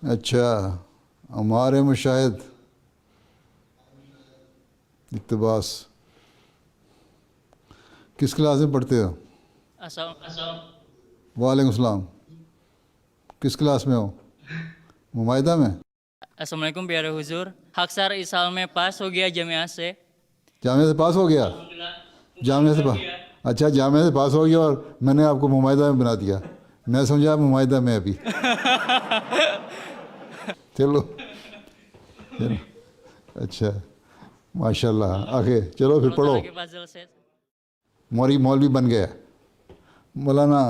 اچھا، ہمارے مشاہد اقتباس کس کلاس میں پڑھتے ہو؟ وعلیکم السلام، کس کلاس میں ہو؟ ممائدہ میں؟ السلام علیکم پیارے حضور، حق سر اس سال میں پاس ہو گیا جامعہ سے۔ جامعہ سے پاس ہو گیا؟ جامعہ سے اچھا، جامعہ سے پاس ہو گیا اور میں نے آپ کو ممائدہ میں بنا دیا، میں سمجھا آپ ممائدہ میں ابھی۔ چلو چلو، اچھا، ماشاء اللہ، آگے چلو پھر اللہ پڑھو۔ تعالیٰ کے پاس جلسے مولوی بن گیا، مولانا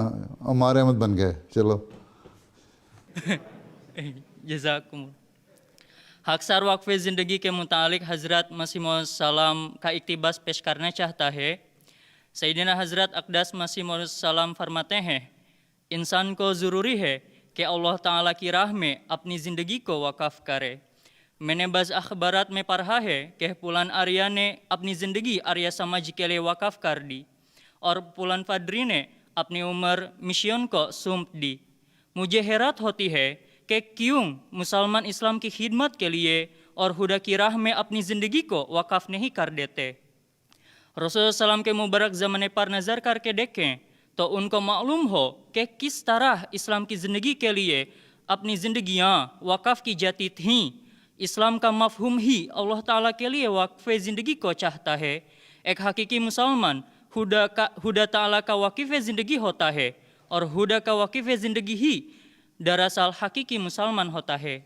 عمار احمد بن گئے، چلو۔ جزاکم اللہ۔ حق سر وقف زندگی کے متعلق حضرت مسیح موعود السلام کا اقتباس پیش کرنا چاہتا ہے۔ سیدنا حضرت اقدس مسیح موعود السلام فرماتے ہیں، انسان کو ضروری ہے کہ اللہ تعالیٰ کی راہ میں اپنی زندگی کو وقف کرے۔ میں نے بعض اخبارات میں پڑھا ہے کہ پولان آریا نے اپنی زندگی آریہ سماج کے لیے وقف کر دی اور پولان پادری نے اپنی عمر مشن کو سونپ دی۔ مجھے حیرت ہوتی ہے کہ کیوں مسلمان اسلام کی خدمت کے لیے اور خدا کی راہ میں اپنی زندگی کو وقف نہیں کر دیتے۔ رسول اللہ علیہ وسلم کے مبارک زمانے پر نظر کر کے دیکھیں تو ان کو معلوم ہو کہ کس طرح اسلام کی زندگی کے لیے اپنی زندگیاں وقف کی جاتی تھیں۔ اسلام کا مفہوم ہی اللہ تعالیٰ کے لیے وقف زندگی کو چاہتا ہے۔ ایک حقیقی مسلمان خدا تعالیٰ کا وقف زندگی ہوتا ہے اور خدا کا وقف زندگی ہی دراصل حقیقی مسلمان ہوتا ہے۔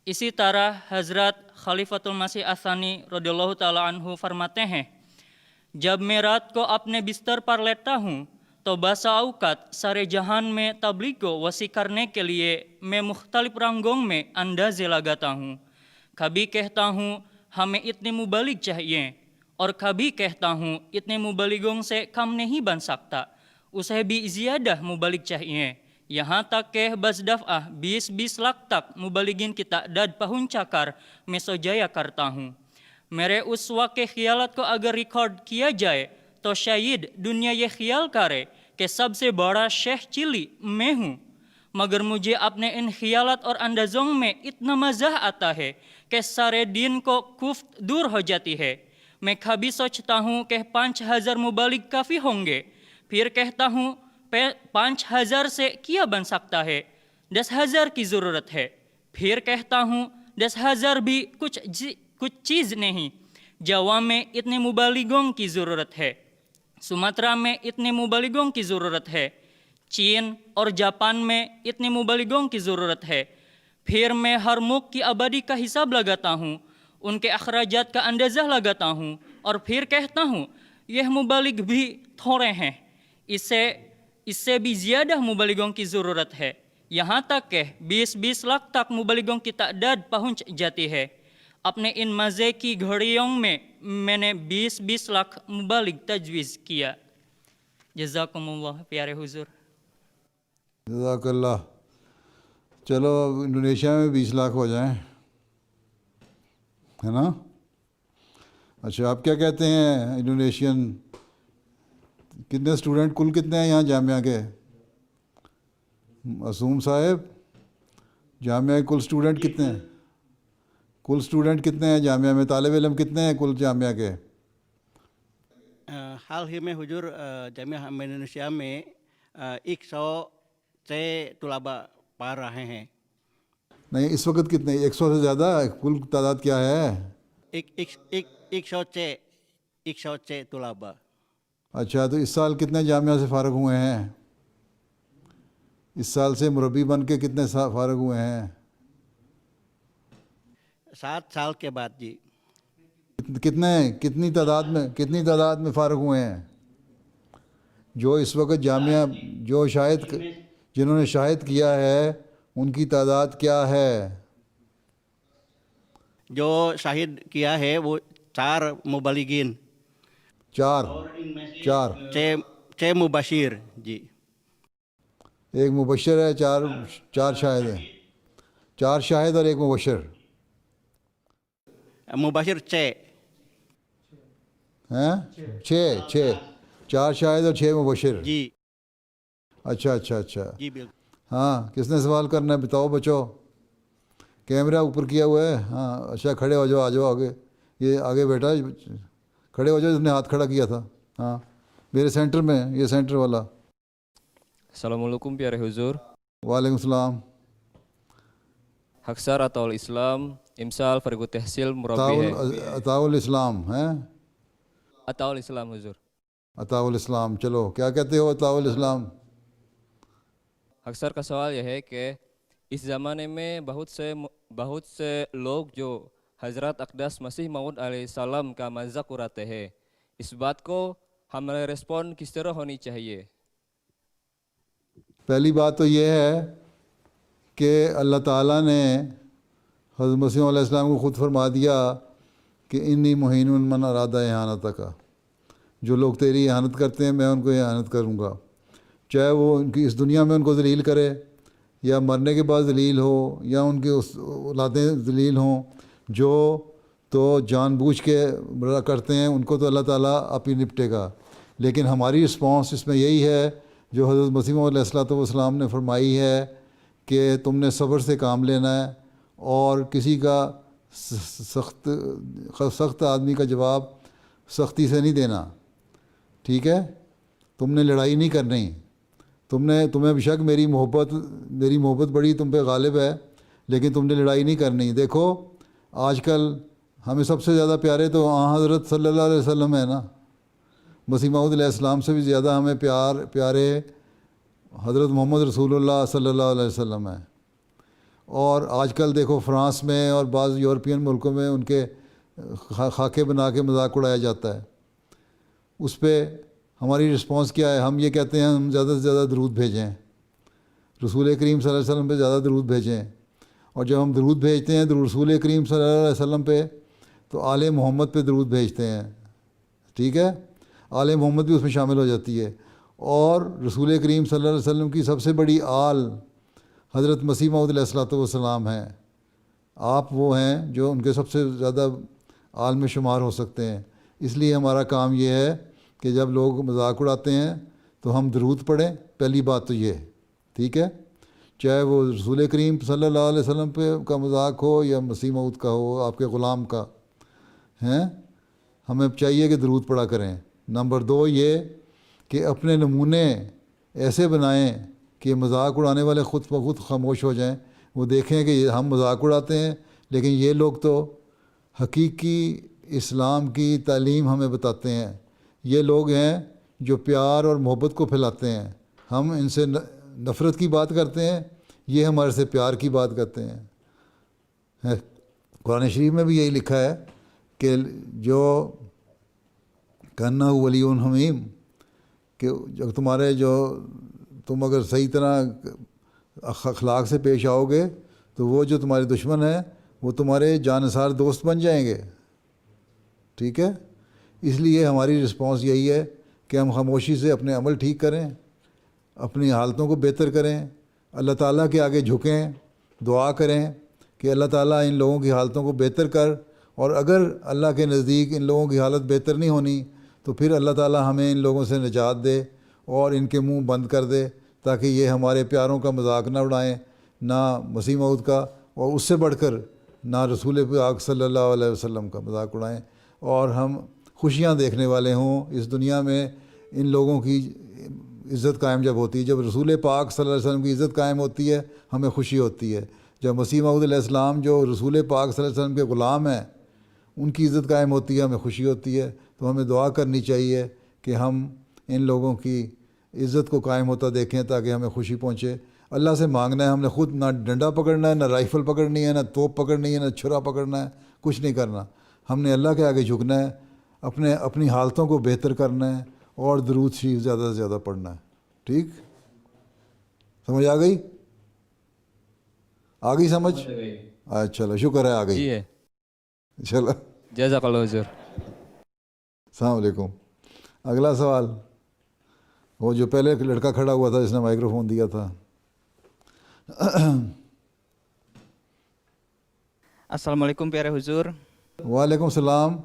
اسی طرح حضرت خلیفۃ المسیح الثانی رضی اللہ تعالیٰ عنہ فرماتے ہیں، جب میں رات کو اپنے بستر پر لیٹتا ہوں تو بسا اوقات سارے جہان میں تبلیغ کو وسیع کرنے کے لیے میں مختلف رنگوں میں اندازے لگاتا ہوں۔ کبھی کہتا ہوں ہمیں اتنے مبلغ چاہیے اور کبھی کہتا ہوں اتنے مبلغوں سے کم نہیں بن سکتا، اسے بھی زیادہ مبلغ چاہیے، یہاں تک کہ بعض دفعہ 20 لاکھ تک مبلغین کی تعداد پہنچا کر میں سجایا کرتا ہوں۔ میرے اس وقت کے خیالات کو اگر ریکارڈ کیا جائے تو شاید دنیا یہ خیال کرے کہ سب سے بڑا شیخ چلی میں ہوں، مگر مجھے اپنے ان خیالات اور اندازوں میں اتنا مزہ آتا ہے کہ سارے دین کو کفت دور ہو جاتی ہے۔ میں کبھی سوچتا ہوں کہ 5000 مبلغ کافی ہوں گے، پھر کہتا ہوں 5000 سے کیا بن سکتا ہے، 10,000 کی ضرورت ہے، پھر کہتا ہوں 10,000 بھی کچھ چیز نہیں، جوا میں اتنے مبلغوں کی ضرورت ہے، سماترا میں اتنے مبلغوں کی ضرورت ہے، چین اور جاپان میں اتنے مبلغوں کی ضرورت ہے۔ پھر میں ہر ملک کی آبادی کا حساب لگاتا ہوں، ان کے اخراجات کا اندازہ لگاتا ہوں اور پھر کہتا ہوں یہ مبلغ بھی تھوڑے ہیں، اس سے بھی زیادہ مبلغوں کی ضرورت ہے، یہاں تک کہ 20 لاکھ تک مبلغوں کی تعداد پہنچ جاتی ہے۔ اپنے ان مزے کی گھڑیوں میں میں نے 20 لاکھ مبلغ تجویز کیا۔ جزاکم اللہ پیارے حضور۔ جزاک اللہ۔ چلو اب انڈونیشیا میں 20 لاکھ ہو جائیں، ہے نا؟ اچھا، آپ کیا کہتے ہیں انڈونیشین کتنے اسٹوڈنٹ کل کتنے ہیں یہاں جامعہ کے؟ معصوم صاحب، جامعہ کل اسٹوڈنٹ کتنے ہیں؟ کل اسٹوڈنٹ کتنے ہیں جامعہ میں؟ طالب علم کتنے ہیں کل جامعہ کے؟ حال ہی میں حضور جامعہ انڈونیشیا میں 106 طلباء پڑھ رہے ہیں۔ نہیں، اس وقت کتنے؟ 100 سے زیادہ کل تعداد کیا ہے؟ 106 طلباء۔ اچھا، تو اس سال کتنے جامعہ سے فارغ ہوئے ہیں؟ اس سال سے مربی بن کے کتنے فارغ ہوئے ہیں؟ 7 سال کے بعد جی۔ کتنی تعداد میں فارغ ہوئے ہیں؟ جو اس وقت جامعہ جنہوں نے شاہد کیا ہے ان کی تعداد کیا ہے؟ جو شاہد کیا ہے وہ 4 مبلغین، 4 6 مبشر جی۔ ایک مبشر ہے، 4 شاہد ہیں، 4 شاہد اور ایک مبشر۔ مبشر 6 ہیں، 6 4 شاہد اور 6 مبشر جی۔ اچھا جی بالکل۔ ہاں کس نے سوال کرنا ہے بتاؤ بچو. کیمرہ اوپر کیا ہوا ہے. ہاں اچھا کھڑے ہو جاؤ, آ جاؤ آگے. یہ آگے بیٹا کھڑے ہو جاؤ جس نے ہاتھ کھڑا کیا تھا. ہاں میرے سینٹر میں, یہ سینٹر والا. Assalamualaikum پیارے حضور. وعلیکم السلام. Haksar atau Islam Imsal Fargu Tehsil Murabi ہے. عطاء الاسلام ہیں, Atau Islam حضور. عطاء الاسلام. چلو کیا کہتے ہو عطاء الاسلام؟ اکثر کا سوال یہ ہے کہ اس زمانے میں بہت سے لوگ جو حضرت اقدس مسیح موعود علیہ السلام کا مذاق اڑاتے ہیں, اس بات کو ہمارا ریسپونڈ کس طرح ہونی چاہیے؟ پہلی بات تو یہ ہے کہ اللہ تعالیٰ نے حضرت مسیح علیہ السلام کو خود فرما دیا کہ انی مہین من ارادہ احانت کا, جو لوگ تیری احانت کرتے ہیں میں ان کو احانت کروں گا, چاہے وہ ان کی اس دنیا میں ان کو ذلیل کرے یا مرنے کے بعد ذلیل ہو یا ان کی اولادیں ذلیل ہوں. جو تو جان بوجھ کے برا کرتے ہیں ان کو تو اللہ تعالیٰ آپ ہی نپٹے گا. لیکن ہماری رسپانس اس میں یہی ہے جو حضرت مسیح علیہ السلام نے فرمائی ہے کہ تم نے صبر سے کام لینا ہے اور کسی کا سخت آدمی کا جواب سختی سے نہیں دینا. ٹھیک ہے, تم نے لڑائی نہیں کرنی. تمہیں بے شک میری محبت بڑی تم پہ غالب ہے, لیکن تم نے لڑائی نہیں کرنی. دیکھو آج کل ہمیں سب سے زیادہ پیارے تو حضرت صلی اللہ علیہ وسلم ہے نا. مسیح موعود علیہ السلام سے بھی زیادہ ہمیں پیارے حضرت محمد رسول اللہ صلی اللہ علیہ وسلم ہے. اور آج کل دیکھو فرانس میں اور بعض یورپین ملکوں میں ان کے خاکے بنا کے مذاق اڑایا جاتا ہے. اس پہ ہماری رسپانس کیا ہے؟ ہم یہ کہتے ہیں ہم زیادہ سے زیادہ درود بھیجیں, رسول کریم صلی اللہ علیہ وسلم پہ زیادہ درود بھیجیں. اور جب ہم درود بھیجتے ہیں رسول کریم صلی اللہ علیہ وسلم پہ تو آل محمد پہ درود بھیجتے ہیں. ٹھیک ہے, آل محمد بھی اس میں شامل ہو جاتی ہے. اور رسول کریم صلی اللہ علیہ وسلم کی سب سے بڑی آل حضرت مسیح موعود علیہ السلام ہیں. آپ وہ ہیں جو ان کے سب سے زیادہ آل میں شمار ہو سکتے ہیں. اس لیے ہمارا کام یہ ہے کہ جب لوگ مذاق اڑاتے ہیں تو ہم درود پڑھیں. پہلی بات تو یہ ہے. ٹھیک ہے, چاہے وہ رسول کریم صلی اللہ علیہ وسلم پہ کا مذاق ہو یا مسیح موعود کا ہو, آپ کے غلام کا ہیں, ہمیں چاہیے کہ درود پڑھا کریں. نمبر 2 یہ کہ اپنے نمونے ایسے بنائیں کہ مذاق اڑانے والے خود بخود خاموش ہو جائیں. وہ دیکھیں کہ ہم مذاق اڑاتے ہیں لیکن یہ لوگ تو حقیقی اسلام کی تعلیم ہمیں بتاتے ہیں. یہ لوگ ہیں جو پیار اور محبت کو پھیلاتے ہیں. ہم ان سے نفرت کی بات کرتے ہیں, یہ ہمارے سے پیار کی بات کرتے ہیں. قرآن شریف میں بھی یہی لکھا ہے کہ جو کہنا ولی حمیم, کہ جب تم اگر صحیح طرح اخلاق سے پیش آؤ گے تو وہ جو تمہارے دشمن ہیں وہ تمہارے جانثار دوست بن جائیں گے. ٹھیک ہے, اس لیے ہماری رسپانس یہی ہے کہ ہم خاموشی سے اپنے عمل ٹھیک کریں, اپنی حالتوں کو بہتر کریں, اللہ تعالیٰ کے آگے جھکیں, دعا کریں کہ اللہ تعالیٰ ان لوگوں کی حالتوں کو بہتر کر. اور اگر اللہ کے نزدیک ان لوگوں کی حالت بہتر نہیں ہونی تو پھر اللہ تعالیٰ ہمیں ان لوگوں سے نجات دے اور ان کے منہ بند کر دے, تاکہ یہ ہمارے پیاروں کا مذاق نہ اڑائیں, نہ مسیح موعود کا, اور اس سے بڑھ کر نہ رسول پاک صلی اللہ علیہ وسلم کا مذاق اڑائیں. اور ہم خوشیاں دیکھنے والے ہوں اس دنیا میں. ان لوگوں کی عزت قائم جب ہوتی ہے, جب رسول پاک صلی اللہ علیہ وسلم کی عزت قائم ہوتی ہے ہمیں خوشی ہوتی ہے. جب مسیح موعود علیہ السلام جو رسول پاک صلی اللہ علیہ وسلم کے غلام ہیں ان کی عزت قائم ہوتی ہے ہمیں خوشی ہوتی ہے. تو ہمیں دعا کرنی چاہیے کہ ہم ان لوگوں کی عزت کو قائم ہوتا دیکھیں تاکہ ہمیں خوشی پہنچے. اللہ سے مانگنا ہے, ہم نے خود نہ ڈنڈا پکڑنا ہے, نہ رائفل پکڑنی ہے, نہ توپ پکڑنی ہے, نہ چھرا پکڑنا ہے, کچھ نہیں کرنا. ہم نے اللہ کے آگے جھکنا ہے, اپنی حالتوں کو بہتر کرنا ہے اور درود شریف زیادہ سے زیادہ پڑھنا ہے. ٹھیک, سمجھ آ گئی؟ آ گئی سمجھ؟ اچھا چلو شکر ہے آ گئی. جی ہے. چلو جزاک اللہ حضور. السلام علیکم. اگلا سوال, وہ جو پہلے لڑکا کھڑا ہوا تھا جس نے مائکرو فون دیا تھا. Assalamualaikum پیارے حضور. وعلیکم السلام.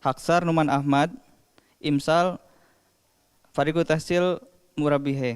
Haksar Numan Ahmad, Imsal Fariqut Tahsil Murabi ہے.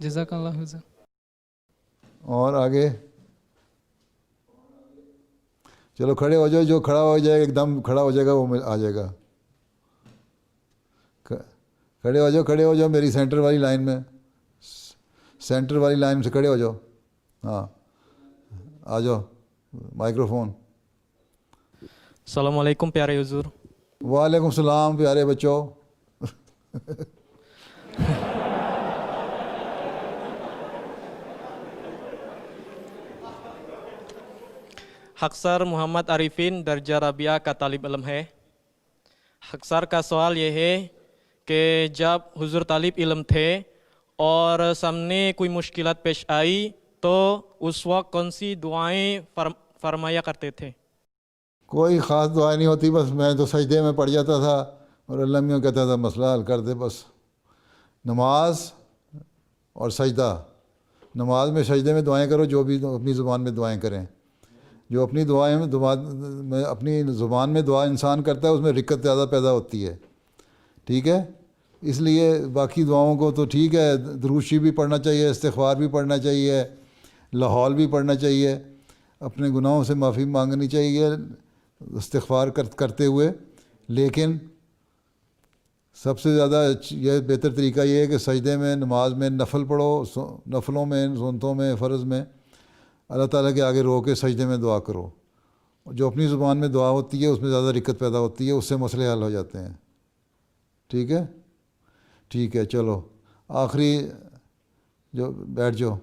جزاک اللہ حضور. اور آگے چلو کھڑے ہو جاؤ, جو کھڑا ہو جائے گا ایک دم کھڑا ہو جائے گا وہ آ جائے گا. کھڑے ہو جاؤ, کھڑے ہو جاؤ میری سینٹر والی لائن میں, سینٹر والی لائن سے کھڑے ہو جاؤ. ہاں آ جاؤ, مائکرو فون. السلام علیکم پیارے حضور. وعلیکم السلام پیارے بچوں. حق سر محمد عارفین درجہ رابعہ کا طالب علم ہے. حق سر کا سوال یہ ہے کہ جب حضور طالب علم تھے اور سامنے کوئی مشکلات پیش آئی تو اس وقت کون سی دعائیں فرمایا کرتے تھے؟ کوئی خاص دعا نہیں ہوتی, بس میں تو سجدے میں پڑ جاتا تھا اور اللہ میاں کہتا تھا مسئلہ حل کر دے. بس نماز اور سجدہ, نماز میں سجدے میں دعائیں کرو, جو بھی اپنی زبان میں دعائیں کریں. جو اپنی دعائیں میں اپنی زبان میں دعا انسان کرتا ہے اس میں رکت زیادہ پیدا ہوتی ہے. ٹھیک ہے, اس لیے باقی دعاؤں کو تو ٹھیک ہے, درود شریف بھی پڑھنا چاہیے, استغفار بھی پڑھنا چاہیے, لاحول بھی پڑھنا چاہیے, اپنے گناہوں سے معافی مانگنی چاہیے استغفار کرتے ہوئے. لیکن سب سے زیادہ یہ بہتر طریقہ یہ ہے کہ سجدے میں نماز میں نفل پڑھو, نفلوں میں سنتوں میں فرض میں اللہ تعالیٰ کے آگے رو کے سجدے میں دعا کرو. جو اپنی زبان میں دعا ہوتی ہے اس میں زیادہ رکت پیدا ہوتی ہے, اس سے مسئلے حل ہو جاتے ہیں. ٹھیک ہے, ٹھیک ہے. چلو آخری جو بیٹھ جاؤ,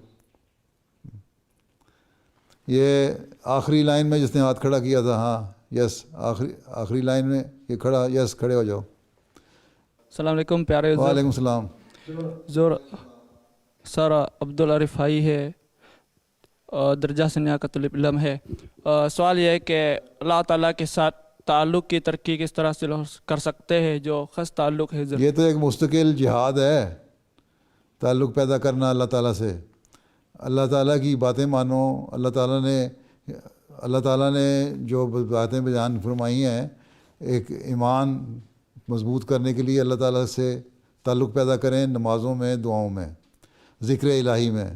یہ آخری لائن میں جس نے ہاتھ کھڑا کیا تھا. ہاں یس, آخری لائن میں یہ کھڑا, یس کھڑے ہو جاؤ. السلام علیکم پیارے حضور. وعلیکم السلام. زور سر عبدالعارف بھائی ہے, درجہ ثانیہ کا طالب علم ہے. سوال یہ ہے کہ اللہ تعالیٰ کے ساتھ تعلق کی ترقی کس طرح سے کر سکتے ہیں جو خاص تعلق ہے؟ یہ تو ایک مستقل جہاد ہے, تعلق پیدا کرنا اللہ تعالیٰ سے. اللہ تعالیٰ کی باتیں مانو. اللہ تعالیٰ نے جو باتیں بیان فرمائی ہیں, ایک ایمان مضبوط کرنے کے لیے اللہ تعالیٰ سے تعلق پیدا کریں نمازوں میں, دعاؤں میں, ذکر الہی میں.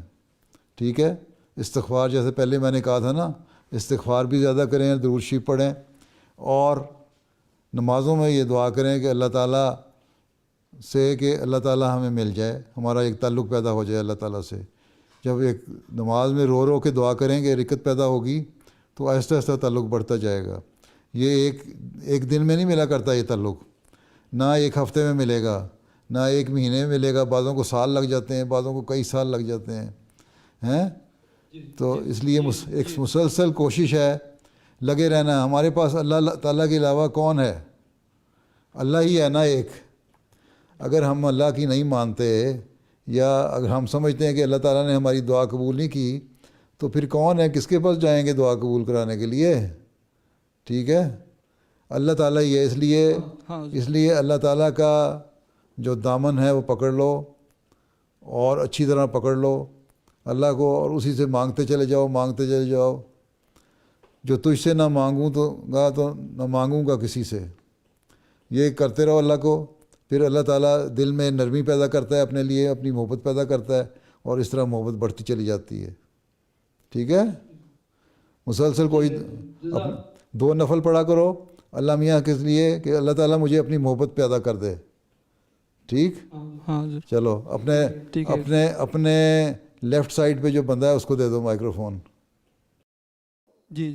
ٹھیک ہے, استغفار جیسے پہلے میں نے کہا تھا نا, استغفار بھی زیادہ کریں, درود شریف پڑھیں, اور نمازوں میں یہ دعا کریں کہ اللہ تعالیٰ سے کہ اللہ تعالیٰ ہمیں مل جائے, ہمارا ایک تعلق پیدا ہو جائے اللہ تعالیٰ سے. جب ایک نماز میں رو رو کے دعا کریں گے, رکت پیدا ہوگی, تو آہستہ آہستہ تعلق بڑھتا جائے گا. یہ ایک دن میں نہیں ملا کرتا یہ تعلق, نہ ایک ہفتے میں ملے گا, نہ ایک مہینے میں ملے گا. بعضوں کو سال لگ جاتے ہیں, بعضوں کو کئی سال لگ جاتے ہیں. تو اس لیے ایک مسلسل کوشش ہے, لگے رہنا ہے. ہمارے پاس اللہ تعالیٰ کے علاوہ کون ہے؟ اللہ ہی ہے نا ایک. اگر ہم اللہ کی نہیں مانتے, یا اگر ہم سمجھتے ہیں کہ اللہ تعالیٰ نے ہماری دعا قبول نہیں کی, تو پھر کون ہے, کس کے پاس جائیں گے دعا قبول کرانے کے لیے؟ ٹھیک ہے, اللہ تعالیٰ ہی ہے. اس لیے اللہ تعالیٰ کا جو دامن ہے وہ پکڑ لو, اور اچھی طرح پکڑ لو اللہ کو, اور اسی سے مانگتے چلے جاؤ. جو تجھ سے نہ مانگوں تو نہ مانگوں گا کسی سے. یہ کرتے رہو اللہ کو, پھر اللہ تعالیٰ دل میں نرمی پیدا کرتا ہے اپنے لیے, اپنی محبت پیدا کرتا ہے, اور اس طرح محبت بڑھتی چلی جاتی ہے. ٹھیک ہے, مسلسل کوئی 2 نفل پڑھا کرو اللہ میاں کے لیے کہ اللہ تعالیٰ مجھے اپنی محبت پیدا کر دے. ٹھیک, ہاں چلو اپنے لیفٹ سائڈ پہ جو بندہ ہے اس کو دے دو مائکرو فون. جی.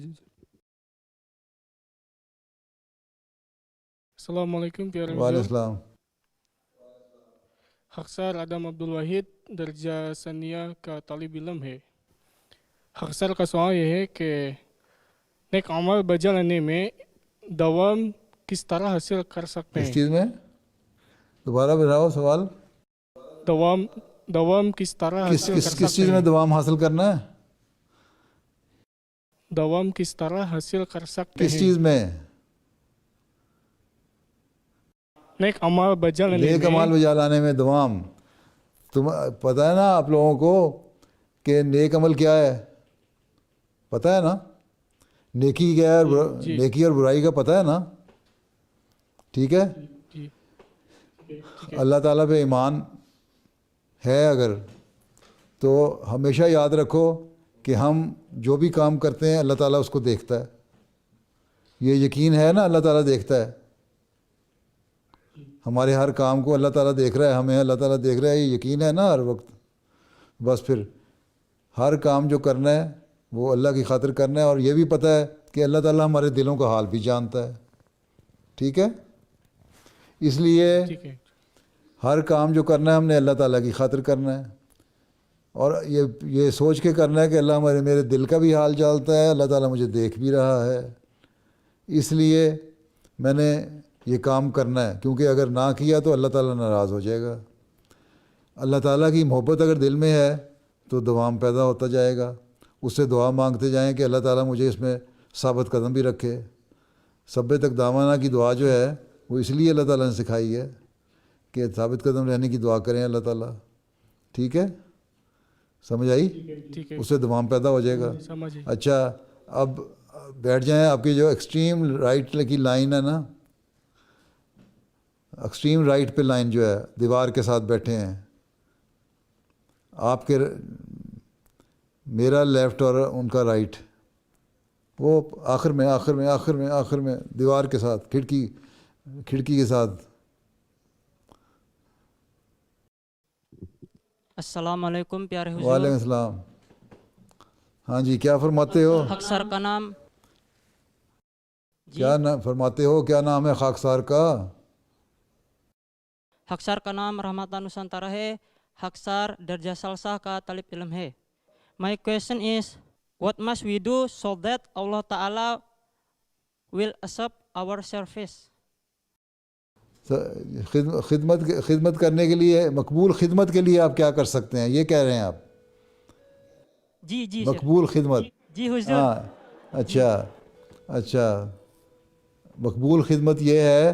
السلام علیکم پیارے وعلیکم حضور. السلام. حق سر آدم عبدالواحد درجہ ثانیہ کا طالب علم ہے. حق سر کا سوال یہ ہے کہ نیک عمل بجا لانے میں دوام کس طرح حاصل کر سکتے ہیں؟ اس چیز میں دوبارہ بتاؤ سوال. دوام کس طرح حاصل کر سکتے ہیں؟ کس چیز میں دوام حاصل کرنا ہے؟ دوام کس طرح حاصل کر سکتے ہیں؟ کس چیز میں؟ نیک عمل بجا لانے میں دوام. تم پتہ ہے نا آپ لوگوں کو کہ نیک عمل کیا ہے؟ پتہ ہے نا نیکی کیا ہے؟ نیکی اور برائی کا پتہ ہے نا؟ ٹھیک ہے, اللہ تعالیٰ پہ ایمان ہے اگر, تو ہمیشہ یاد رکھو کہ ہم جو بھی کام کرتے ہیں اللہ تعالیٰ اس کو دیکھتا ہے. یہ یقین ہے نا اللہ تعالیٰ دیکھتا ہے. ہمارے ہر کام کو اللہ تعالیٰ دیکھ رہا ہے, ہمیں اللہ تعالیٰ دیکھ رہا ہے, یہ یقین ہے نا ہر وقت. بس پھر ہر کام جو کرنا ہے وہ اللہ کی خاطر کرنا ہے, اور یہ بھی پتہ ہے کہ اللہ تعالیٰ ہمارے دلوں کا حال بھی جانتا ہے. ٹھیک ہے, اس لیے ٹھیک ہے. ہر کام جو کرنا ہے ہم نے اللہ تعالیٰ کی خاطر کرنا ہے, اور یہ سوچ کے کرنا ہے کہ اللہ میرے دل کا بھی حال جانتا ہے, اللہ تعالیٰ مجھے دیکھ بھی رہا ہے, اس لیے میں نے یہ کام کرنا ہے. کیونکہ اگر نہ کیا تو اللہ تعالیٰ ناراض ہو جائے گا. اللہ تعالیٰ کی محبت اگر دل میں ہے تو دوام پیدا ہوتا جائے گا. اس سے دعا مانگتے جائیں کہ اللہ تعالیٰ مجھے اس میں ثابت قدم بھی رکھے. سب تک دامانہ کی دعا جو ہے وہ اس لیے اللہ تعالیٰ نے سکھائی ہے کہ ثابت قدم رہنے کی دعا کریں اللہ تعالیٰ. ٹھیک ہے, سمجھ آئی؟ ٹھیک ہے. اس سے دوام پیدا ہو جائے گا. سمجھ گئی. اچھا, اب بیٹھ جائیں. آپ کی جو ایکسٹریم رائٹ کی لائن ہے نا, ایکسٹریم رائٹ پہ لائن جو ہے, دیوار کے ساتھ بیٹھے ہیں آپ کے, میرا لیفٹ اور ان کا رائٹ, وہ آخر میں دیوار کے ساتھ, کھڑکی کے ساتھ. السلام علیکم پیارے حضور. وعلیکم السلام. ہاں جی, کیا فرماتے ہو؟ خاکسار کا نام کیا فرماتے ہو, کیا نام ہے خاکسار کا؟ خاکسار کا نام رحمت نusantara ہے. خاکسار درجہ ثالثہ کا طالب علم ہے. My question is, what must we do so that Allah Ta'ala will accept our service? خدمت کرنے کے لیے, مقبول خدمت کے لیے آپ کیا کر سکتے ہیں, یہ کہہ رہے ہیں آپ؟ جی جی مقبول خدمت. جی حضور. ہاں, اچھا. مقبول خدمت یہ ہے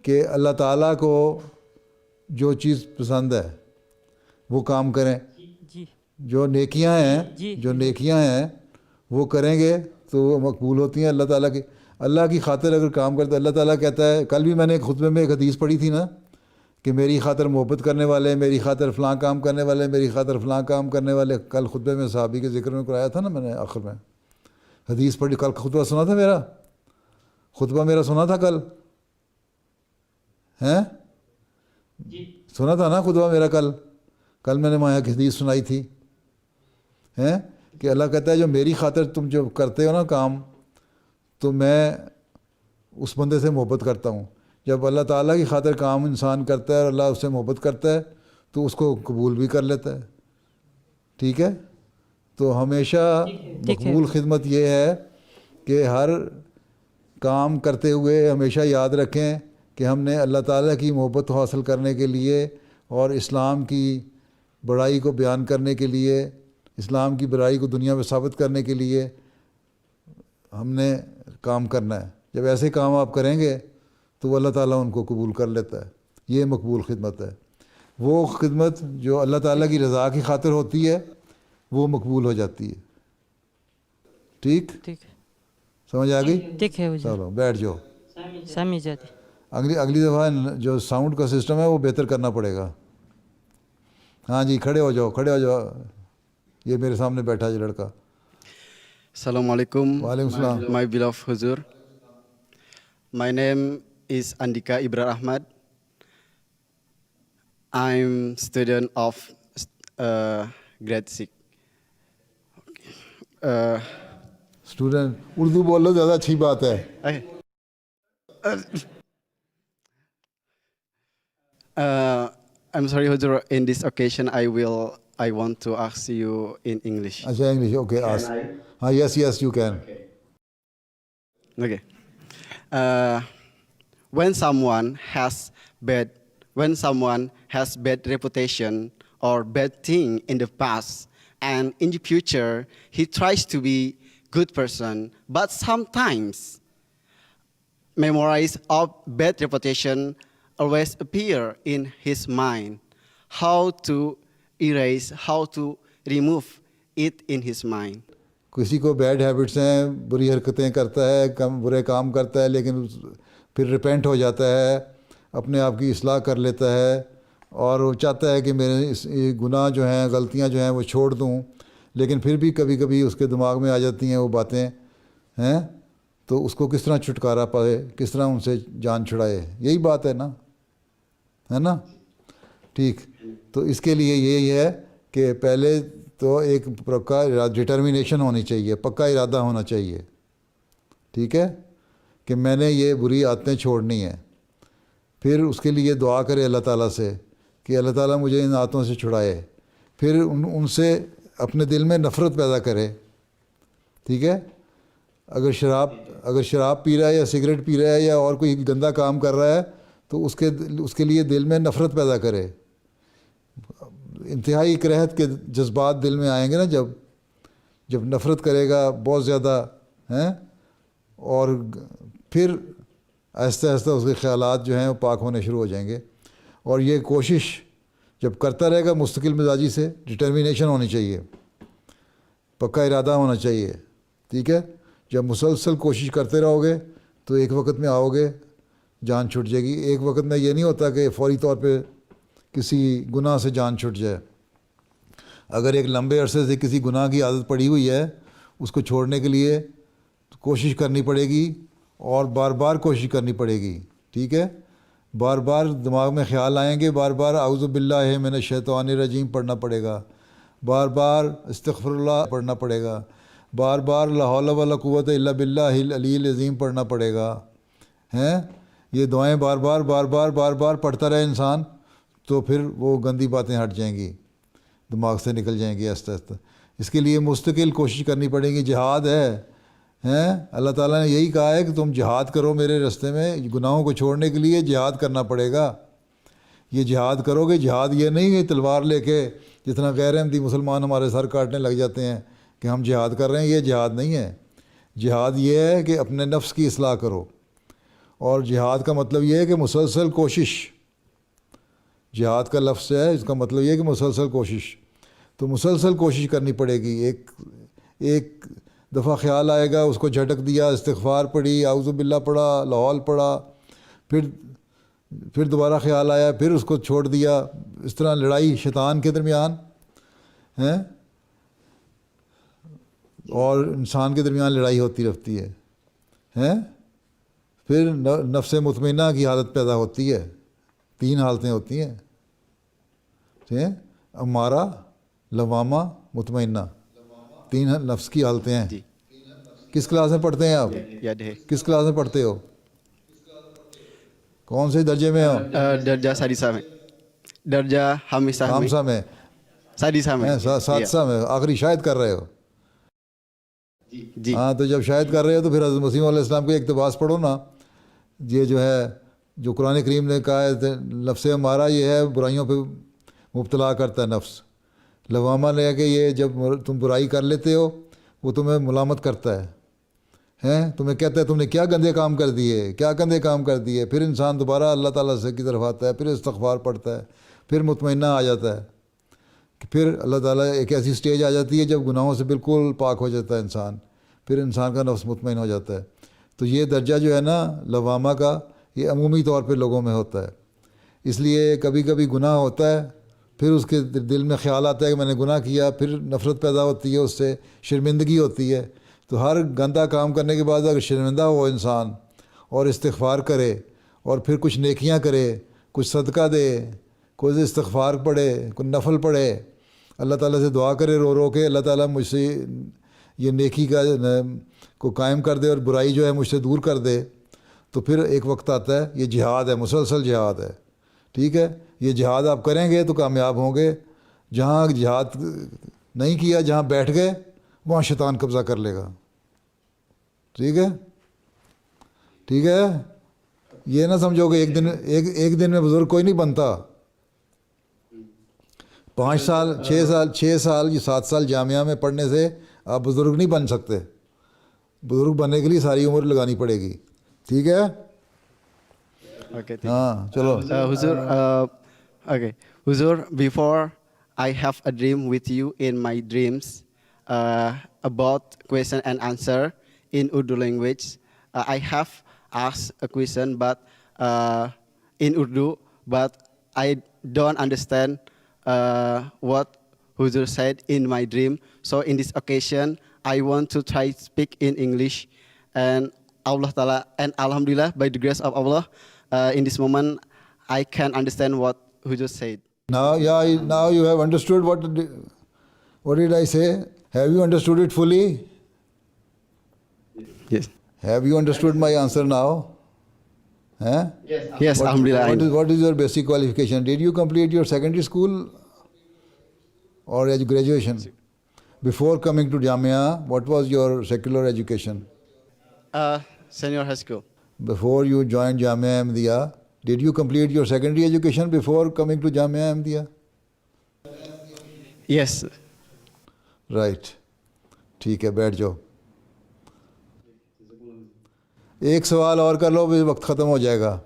کہ اللہ تعالیٰ کو جو چیز پسند ہے وہ کام کریں. جی جو نیکیاں ہیں وہ کریں گے تو وہ مقبول ہوتی ہیں اللہ تعالیٰ کی. اللہ کی خاطر اگر کام کرتے, اللہ تعالیٰ کہتا ہے, کل بھی میں نے ایک خطبے میں ایک حدیث پڑھی تھی نا, کہ میری خاطر محبت کرنے والے, میری خاطر فلاں کام کرنے والے, میری خاطر فلاں کام کرنے والے. کل خطبے میں صحابی کے ذکر میں کرایا تھا نا میں نے, آخر میں حدیث پڑھی. کل خطبہ سنا تھا میرا سنا تھا کل, ہیں سنا تھا نا خطبہ میرا کل میں نے وہاں کی حدیث سنائی تھی, ہیں کہ اللہ کہتا ہے جو میری خاطر تم جو کرتے ہو نا کام, تو میں اس بندے سے محبت کرتا ہوں. جب اللہ تعالیٰ کی خاطر کام انسان کرتا ہے اور اللہ اس سے محبت کرتا ہے تو اس کو قبول بھی کر لیتا ہے. ٹھیک ہے, تو ہمیشہ مقبول خدمت یہ ہے کہ ہر کام کرتے ہوئے ہمیشہ یاد رکھیں کہ ہم نے اللہ تعالیٰ کی محبت حاصل کرنے کے لیے اور اسلام کی بڑائی کو بیان کرنے کے لیے, اسلام کی بڑائی کو دنیا میں ثابت کرنے کے لیے ہم نے کام کرنا ہے. جب ایسے کام آپ کریں گے تو وہ اللہ تعالیٰ ان کو قبول کر لیتا ہے. یہ مقبول خدمت ہے. وہ خدمت جو اللہ تعالیٰ کی رضا کی خاطر ہوتی ہے وہ مقبول ہو جاتی ہے. ٹھیک, سمجھ آ گئی؟ ٹھیک ہے حضور. چلو بیٹھ جاؤ. سمجھ جاتی. اگلی دفعہ جو ساؤنڈ کا سسٹم ہے وہ بہتر کرنا پڑے گا. ہاں جی, کھڑے ہو جاؤ. یہ میرے سامنے بیٹھا ہے لڑکا. Assalamu alaikum. وعلیکم السلام. My beloved Huzur. My name is Andika Ibrar Ahmad. I'm student of grade 6. Student Urdu بولو, زیادہ اچھی بات ہے. I'm sorry, Huzur. In this occasion, I want to ask you in English. اچھا انگلش, اوکے, آسک. ہاں, yes you can. Okay. When someone has bad reputation or bad thing in the past, and in the future he tries to be good person, but sometimes memories of bad reputation always appear in his mind. How to erase, how to remove it in his mind? کسی کو bad habits ہیں, بری حرکتیں کرتا ہے, برے کام کرتا ہے, لیکن پھر ریپینٹ ہو جاتا ہے, اپنے آپ کی اصلاح کر لیتا ہے اور وہ چاہتا ہے کہ میرے یہ گناہ جو ہیں غلطیاں جو ہیں وہ چھوڑ دوں، لیکن پھر بھی کبھی کبھی اس کے دماغ میں آ جاتی ہیں وہ باتیں ہیں، تو اس کو کس طرح چھٹکارا پائے، کس طرح ان سے جان چھڑائے، یہی بات ہے نا ٹھیک. تو اس کے لیے یہی ہے کہ پہلے تو ایک پکا ڈٹرمینیشن ہونی چاہیے، پکا ارادہ ہونا چاہیے، ٹھیک ہے، کہ میں نے یہ بری عادتیں چھوڑنی ہیں. پھر اس کے لیے دعا کرے اللہ تعالیٰ سے کہ اللہ تعالیٰ مجھے ان عادتوں سے چھڑائے. پھر ان سے اپنے دل میں نفرت پیدا کرے، ٹھیک ہے. اگر شراب پی رہا ہے یا سگریٹ پی رہا ہے یا اور کوئی گندا کام کر رہا ہے تو اس کے لیے دل میں نفرت پیدا کرے. انتہائی کراہت کے جذبات دل میں آئیں گے نا جب نفرت کرے گا بہت زیادہ ہیں، اور پھر آہستہ آہستہ اس کے خیالات جو ہیں وہ پاک ہونے شروع ہو جائیں گے. اور یہ کوشش جب کرتا رہے گا مستقل مزاجی سے، ڈٹرمینیشن ہونی چاہیے، پکا ارادہ ہونا چاہیے، ٹھیک ہے. جب مسلسل کوشش کرتے رہو گے تو ایک وقت میں آؤ گے جان چھٹ جائے گی. ایک وقت میں یہ نہیں ہوتا کہ فوری طور پہ کسی گناہ سے جان چھٹ جائے. اگر ایک لمبے عرصے سے کسی گناہ کی عادت پڑی ہوئی ہے، اس کو چھوڑنے کے لیے کوشش کرنی پڑے گی اور بار بار کوشش کرنی پڑے گی، ٹھیک ہے. بار بار دماغ میں خیال آئیں گے، بار بار اعوذ باللہ من الشیطان الرجیم پڑھنا پڑے گا، بار بار استغفر اللہ پڑھنا پڑے گا، بار بار لا حول ولا قوت الا باللہ العلی العظیم پڑھنا پڑے گا. ہیں یہ دعائیں بار بار پڑھتا رہے انسان تو پھر وہ گندی باتیں ہٹ جائیں گی، دماغ سے نکل جائیں گی آہستہ آہستہ. اس کے لیے مستقل کوشش کرنی پڑے گی. جہاد ہے، ہیں اللہ تعالیٰ نے یہی کہا ہے کہ تم جہاد کرو میرے راستے میں. گناہوں کو چھوڑنے کے لیے جہاد کرنا پڑے گا. یہ جہاد کرو گے، جہاد یہ نہیں ہے تلوار لے کے جتنا غیر احمدی مسلمان ہمارے سر کاٹنے لگ جاتے ہیں کہ ہم جہاد کر رہے ہیں. یہ جہاد نہیں ہے. جہاد یہ ہے کہ اپنے نفس کی اصلاح کرو. اور جہاد کا مطلب یہ ہے کہ مسلسل کوشش. جہاد کا لفظ ہے، اس کا مطلب یہ ہے کہ مسلسل کوشش. تو مسلسل کوشش کرنی پڑے گی. ایک دفعہ خیال آئے گا، اس کو جھٹک دیا، استغفار پڑھی، اعوذ باللہ پڑھا، لا حول پڑھا، پھر دوبارہ خیال آیا، پھر اس کو چھوڑ دیا. اس طرح لڑائی شیطان کے درمیان ہیں اور انسان کے درمیان لڑائی ہوتی رہتی ہے. ہیں پھر نفس مطمئنہ کی حالت پیدا ہوتی ہے. 3 حالتیں ہوتی ہیں، ٹھیک ہے، امارہ، لوامہ، مطمئنہ. 3 نفس کی حالتیں ہیں. کس کلاس میں پڑھتے ہیں آپ؟ یاد ہے. کس کلاس میں پڑھتے ہو؟ کون سے درجے میں ہو؟ درجہ سادسہ میں، درجہ ہامسہ میں، سادسہ میں، سادسہ میں، آخری شاید کر رہے ہو. جی. ہاں، تو جب شاید کر رہے ہو تو پھر حضرت مسیح علیہ السلام کو اقتباس پڑھو نا. یہ جو ہے جو قرآن کریم نے کہا ہے نفس ہمارا یہ ہے برائیوں پہ مبتلا کرتا ہے نفس. لوامہ نے کہ یہ جب تم برائی کر لیتے ہو وہ تمہیں ملامت کرتا ہے، ہیں تمہیں کہتا ہے تم نے کیا گندے کام کر دیے، کیا گندے کام کر دیے. پھر انسان دوبارہ اللہ تعالیٰ سے کی طرف آتا ہے، پھر استغفار پڑھتا ہے، پھر مطمئنہ آ جاتا ہے. پھر اللہ تعالیٰ ایک ایسی سٹیج آ جاتی ہے جب گناہوں سے بالکل پاک ہو جاتا ہے انسان، پھر انسان کا نفس مطمئن ہو جاتا ہے. تو یہ درجہ جو ہے نا لوامہ کا، یہ عمومی طور پہ لوگوں میں ہوتا ہے. اس لیے کبھی کبھی گناہ ہوتا ہے، پھر اس کے دل میں خیال آتا ہے کہ میں نے گناہ کیا، پھر نفرت پیدا ہوتی ہے، اس سے شرمندگی ہوتی ہے. تو ہر گندہ کام کرنے کے بعد اگر شرمندہ ہو انسان اور استغفار کرے اور پھر کچھ نیکیاں کرے، کچھ صدقہ دے، کوئی استغفار پڑھے، کوئی نفل پڑھے، اللہ تعالیٰ سے دعا کرے رو رو کے اللہ تعالیٰ مجھ سے یہ نیکی کا کو قائم کر دے اور برائی جو ہے مجھ سے دور کر دے، تو پھر ایک وقت آتا ہے. یہ جہاد ہے، مسلسل جہاد ہے، ٹھیک ہے. یہ جہاد آپ کریں گے تو کامیاب ہوں گے. جہاں جہاد نہیں کیا، جہاں بیٹھ گئے، وہاں شیطان قبضہ کر لے گا. ٹھیک ہے، ٹھیک ہے. یہ نہ سمجھو کہ ایک دن میں بزرگ کوئی نہیں بنتا. 5 سال 6 سال یہ 7 سال جامعہ میں پڑھنے سے آپ بزرگ نہیں بن سکتے. بزرگ بننے کے لیے ساری عمر لگانی پڑے گی. ٹھیک ہے. Okay. ہاں چلو. Huzur, before I have a dream with you in my dreams about question and answer in Urdu language. I have asked a question, but in Urdu, but I don't understand what Huzur said in my dream. So in this occasion, I want to try to speak in English. And Allah Ta'ala, and Alhamdulillah, by the grace of Allah, in this moment, I can understand what Huzur said. Now you have understood what did I say? Have you understood it fully? Yes. Have you understood my answer now? Huh? Yes, Alhamdulillah. What is your basic qualification? Did you complete your secondary school or graduation? Before coming to Jamia, what was your secular education? Senior high school. Before you joined Jamia Ahmadiyya, did you complete your secondary education before coming to Jamia Ahmadiyya? Yes. Right. ٹھیک ہے, بیٹھ جاؤ. ایک سوال اور کر لو, پھر وقت ختم ہو جائے گا.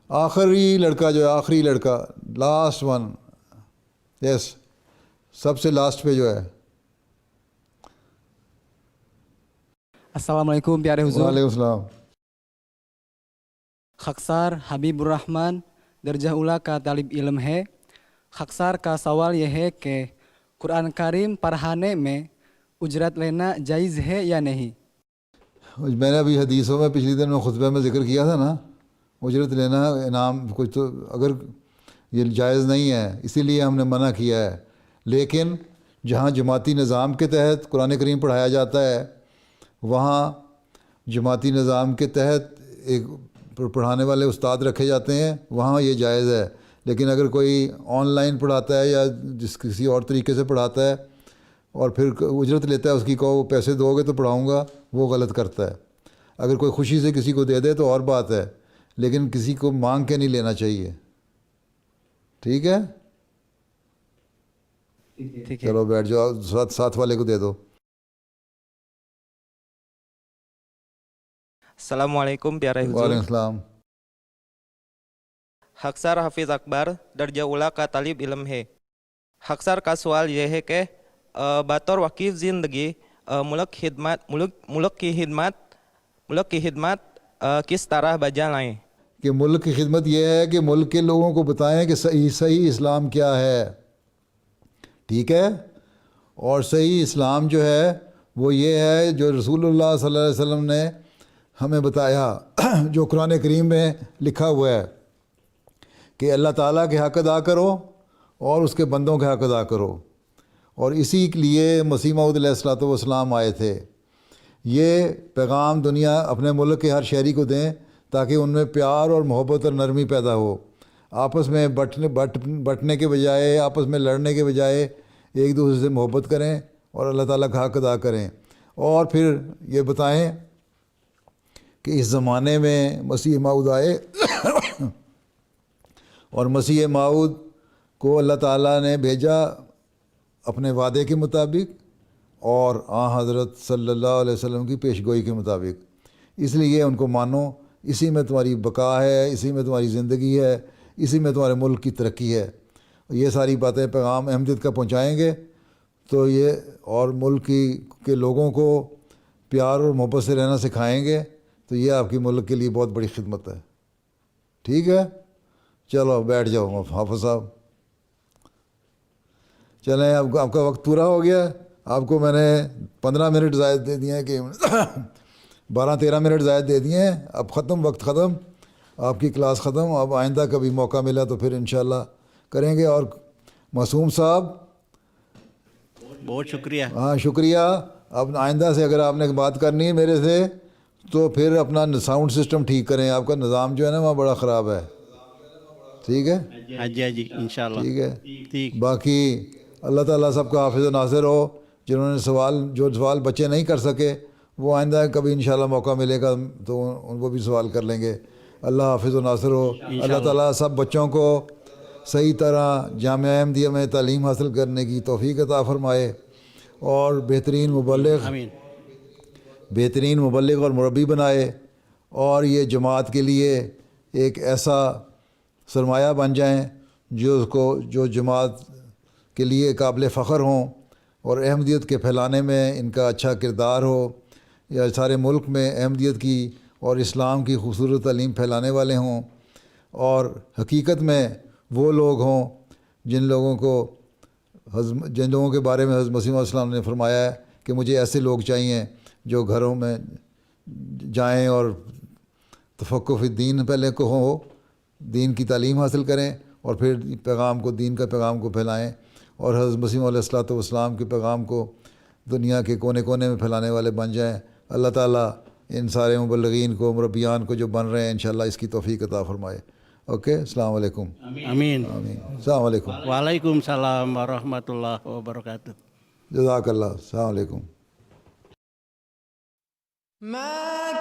آخری لڑکا جو ہے, آخری لڑکا, لاسٹ ون. یس, سب سے لاسٹ پہ جو ہے. السلام علیکم پیارے حضور. وعلیکم السلام. خاکسار حبیب الرحمن درجہ اولا کا طالب علم ہے. خاکسار کا سوال یہ ہے کہ قرآن کریم پڑھانے میں اجرت لینا جائز ہے یا نہیں؟ میں نے ابھی حدیثوں میں پچھلی دن میں خطبہ میں ذکر کیا تھا نا, اجرت لینا انعام کچھ, تو اگر یہ جائز نہیں ہے اسی لیے ہم نے منع کیا ہے. لیکن جہاں جماعتی نظام کے تحت قرآن کریم پڑھایا جاتا ہے, وہاں جماعتی نظام کے تحت ایک پڑھانے والے استاد رکھے جاتے ہیں, وہاں یہ جائز ہے. لیکن اگر کوئی آن لائن پڑھاتا ہے یا کسی اور طریقے سے پڑھاتا ہے اور پھر اجرت لیتا ہے, اس کی کہو پیسے دو گے تو پڑھاؤں گا, وہ غلط کرتا ہے. اگر کوئی خوشی سے کسی کو دے دے تو اور بات ہے, لیکن کسی کو مانگ کے نہیں لینا چاہیے. ٹھیک ہے, چلو بیٹھ جاؤ, ساتھ والے کو دے دو. السلام علیکم پیارے حضور. وعلیکم السلام. خاکسار حافظ اکبر درجہ اولا کا طالب علم ہے. خاکسار کا سوال یہ ہے کہ بطور وقف زندگی ملک کی خدمت کس طرح بجا لائیں؟ کہ ملک کی خدمت یہ ہے کہ ملک کے لوگوں کو بتائیں کہ صحیح اسلام کیا ہے. ٹھیک ہے, اور صحیح اسلام جو ہے وہ یہ ہے جو رسول اللہ صلی اللہ علیہ وسلم نے ہمیں بتایا, جو قرآن کریم میں لکھا ہوا ہے کہ اللہ تعالیٰ کے حق ادا کرو اور اس کے بندوں کے حق ادا کرو. اور اسی کے لیے مسیح موعود علیہ الصلوۃ والسلام آئے تھے. یہ پیغام دنیا اپنے ملک کے ہر شہری کو دیں تاکہ ان میں پیار اور محبت اور نرمی پیدا ہو. آپس میں بٹنے کے بجائے, آپس میں لڑنے کے بجائے ایک دوسرے سے محبت کریں اور اللہ تعالیٰ کا حق ادا کریں. اور پھر یہ بتائیں کہ اس زمانے میں مسیح موعود آئے اور مسیح موعود کو اللہ تعالیٰ نے بھیجا اپنے وعدے کے مطابق اور حضرت صلی اللہ علیہ وسلم کی پیشگوئی کے مطابق. اس لیے ان کو مانو, اسی میں تمہاری بقا ہے, اسی میں تمہاری زندگی ہے, اسی میں تمہارے ملک کی ترقی ہے. یہ ساری باتیں پیغام احمدیت کا پہنچائیں گے تو یہ, اور ملک کے لوگوں کو پیار اور محبت سے رہنا سکھائیں گے, تو یہ آپ کی ملک کے لیے بہت بڑی خدمت ہے. ٹھیک ہے, چلو بیٹھ جاؤ حافظ صاحب. چلیں, آپ کا وقت پورا ہو گیا. آپ کو میں نے 15 منٹ زائد دے دیے ہیں, کہ 12-13 منٹ زائد دے دیے ہیں. اب ختم, وقت ختم, آپ کی کلاس ختم. اب آئندہ کبھی موقع ملا تو پھر انشاءاللہ کریں گے. اور معصوم صاحب بہت شکریہ. ہاں شکریہ. اب آئندہ سے اگر آپ نے بات کرنی ہے میرے سے تو پھر اپنا ساؤنڈ سسٹم ٹھیک کریں. آپ کا نظام جو ہے نا وہاں بڑا خراب ہے. ٹھیک ہے, ہاں جی انشاءاللہ. ٹھیک ہے. باقی اللہ تعالیٰ سب کا حافظ و ناصر ہو. جنہوں نے جو سوال بچے نہیں کر سکے وہ آئندہ کبھی انشاءاللہ موقع ملے گا تو وہ بھی سوال کر لیں گے. اللہ حافظ و ناصر ہو. اللہ تعالیٰ سب بچوں کو صحیح طرح جامعہ احمدیہ میں تعلیم حاصل کرنے کی توفیق عطا فرمائے اور بہترین مبلغ اور مربی بنائے, اور یہ جماعت کے لیے ایک ایسا سرمایہ بن جائیں جو جماعت کے لیے قابل فخر ہوں اور احمدیت کے پھیلانے میں ان کا اچھا کردار ہو, یا سارے ملک میں احمدیت کی اور اسلام کی خوبصورت تعلیم پھیلانے والے ہوں, اور حقیقت میں وہ لوگ ہوں جن لوگوں کے بارے میں حضرت مسیح علیہ السلام نے فرمایا ہے کہ مجھے ایسے لوگ چاہیے جو گھروں میں جائیں اور تفقہ فی الدین پہلے کو ہو، دین کی تعلیم حاصل کریں اور پھر دین کا پیغام کو پھیلائیں، اور حضرت مسیح علیہ السلام کے پیغام کو دنیا کے کونے کونے میں پھیلانے والے بن جائیں۔ اللہ تعالیٰ ان سارے مبلغین کو، مربیان کو جو بن رہے ہیں، انشاءاللہ اس کی توفیق عطا فرمائے۔ اوکے، السلام علیکم۔ آمین۔ آمین۔ السلام علیکم۔ وعلیکم السلام ورحمۃ اللہ وبرکاتہ۔ جزاک اللہ۔ السلام علیکم۔ ما